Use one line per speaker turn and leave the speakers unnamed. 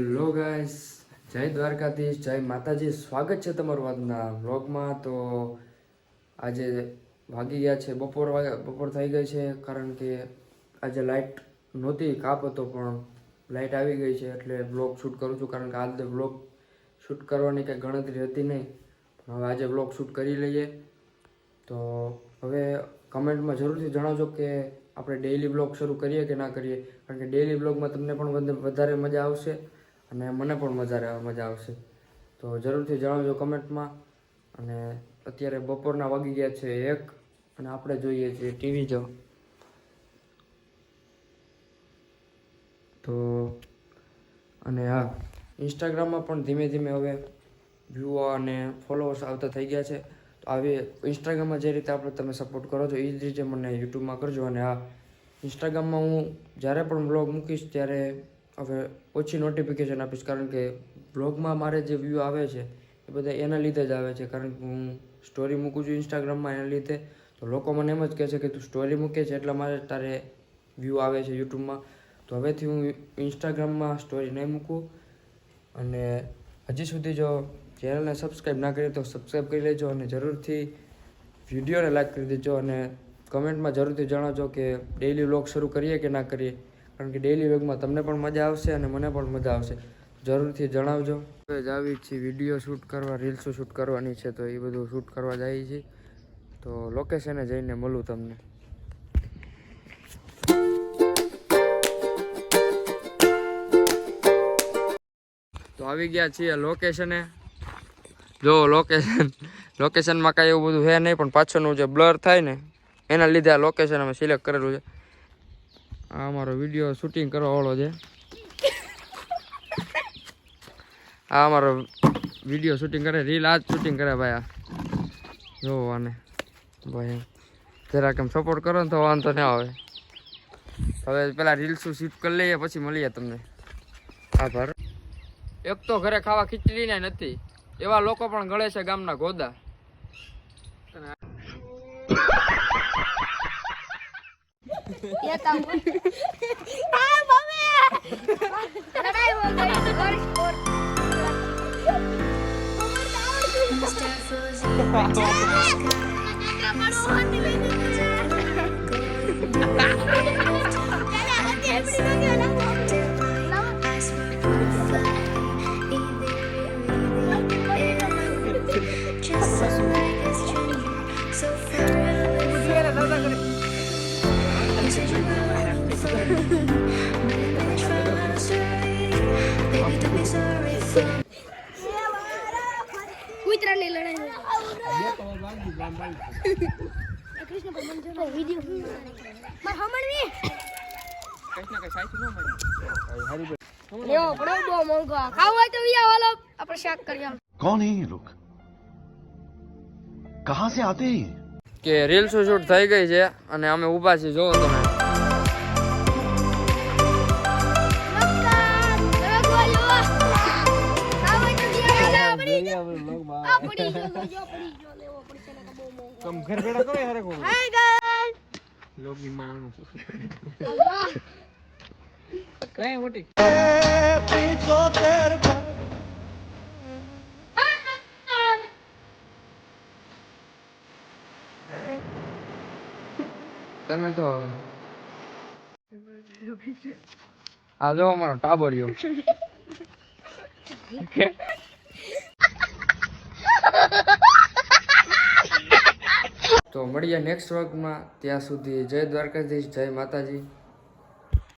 Hello guys, જય દ્વારકાધીશ, જય માતાજી. સ્વાગત છે તમારું આજના વ્લોગમાં. તો આજે વાગી ગયા છે બપોર થઈ ગઈ છે, કારણ કે આજે લાઇટ નહોતી, કાપ હતો, પણ લાઇટ આવી ગઈ છે એટલે વ્લોગ શૂટ કરું છું. કારણ કે આજે વ્લોગ શૂટ કરવાની કંઈ ગણતરી હતી નહીં, પણ હવે આજે વ્લોગ શૂટ કરી લઈએ. તો હવે કમેન્ટમાં જરૂરથી જણાવજો કે આપણે ડેઈલી વ્લોગ શરૂ કરીએ કે ના કરીએ, કારણ કે ડેઈલી વ્લોગમાં તમને પણ વધારે મજા આવશે અને મને પણ મજા આવશે. તો જરૂરથી જણાવજો કમેન્ટમાં. અને અત્યારે બપોરના વાગી ગયા છે 1 અને આપણે જોઈએ છીએ ટીવી. જો તો અને હા, ઇન્સ્ટાગ્રામમાં પણ ધીમે ધીમે હવે વ્યૂ અને ફોલોઅર્સ આવતા થઈ ગયા છે. તો આવી ઇન્સ્ટાગ્રામમાં જે રીતે તમે સપોર્ટ કરો છો એ જ રીતે મને યુટ્યુબમાં કરજો. અને હા, ઇન્સ્ટાગ્રામમાં હું જ્યારે પણ બ્લોગ મૂકીશ ત્યારે હવે ઓછી નોટિફિકેશન આપીશ, કારણ કે બ્લોગમાં મારે જે વ્યૂ આવે છે એ બધા એના લીધે જ આવે છે. કારણ કે હું સ્ટોરી મૂકું છું ઇન્સ્ટાગ્રામમાં, એના લીધે. તો લોકો મને એમ જ કહે છે કે તું સ્ટોરી મૂકે છે એટલા માટે તારે વ્યૂ આવે છે યુટ્યુબમાં. તો હવેથી હું ઇન્સ્ટાગ્રામમાં સ્ટોરી નહીં મૂકું. અને હજી સુધી જો ચેનલને સબસ્ક્રાઈબ ના કરી તો સબસ્ક્રાઈબ કરી લેજો, અને જરૂરથી વિડીયોને લાઈક કરી દેજો. અને કમેન્ટમાં જરૂરથી જણાવજો કે ડેઈલી વ્લોગ શરૂ કરીએ કે ના કરીએ, કારણ કે ડેઈલી વ્લોગમાં તમને પણ મજા આવશે અને મને પણ મજા આવશે. જરૂરથી જણાવજો. હવે જ આવી છીએ વિડીયો શૂટ કરવા, રીલ્સો શૂટ કરવાની છે, તો એ બધું શૂટ કરવા જઈએ છીએ. તો લોકેશને જઈને મળું તમને. તો આવી ગયા છીએ લોકેશને. જો લોકેશનમાં કાંઈ એવું બધું છે નહીં, પણ પાછળનું જે બ્લર થાય ને એના લીધે આ લોકેશન અમે સિલેક્ટ કરેલું છે. આ અમારો વિડીયો શૂટિંગ કરવા વાળો છે. આ અમારો વિડીયો શૂટિંગ કરે, રીલ આ જ શૂટિંગ કરે ભાઈ. આ જો આને ભાઈ જરાક એમ સપોર્ટ કરો ને તો વાંધો ના આવે. હવે પેલા રીલ્સ શૂટ કરી લઈએ, પછી મળીએ તમને. આભાર. એક તો ઘરે ખાવા ખીચડી ને નથી, એવા લોકો પણ ગળે છે ગામના ગોદા.
કૂતરાની લડાઈ કૃષ્ણ પર મંજો વિડિયો માર હમણવી કૃષ્ણ કે સાઈડ નો મળી લેવો પડો બહુ મોંઘો ખાવ હોય તો વિયા વાલો આપણે શાક કરી આમ.
कौन है ये लोग कहां से आते हैं
કે રીલ્સ શૂટ થઈ ગઈ છે અને અમે ઊભા છીએ, જોવો તમે. ઘર ભેડા કરો યાર કો હાય ગાઈસ લોગ ની માવાનું કઈ મોટી તમે તો આ જો અમારો ટાબરિયો. તો મળીએ નેક્સ્ટ વ્લોગમાં. ત્યાં સુધી જય દ્વારકાધીશ, જય માતાજી.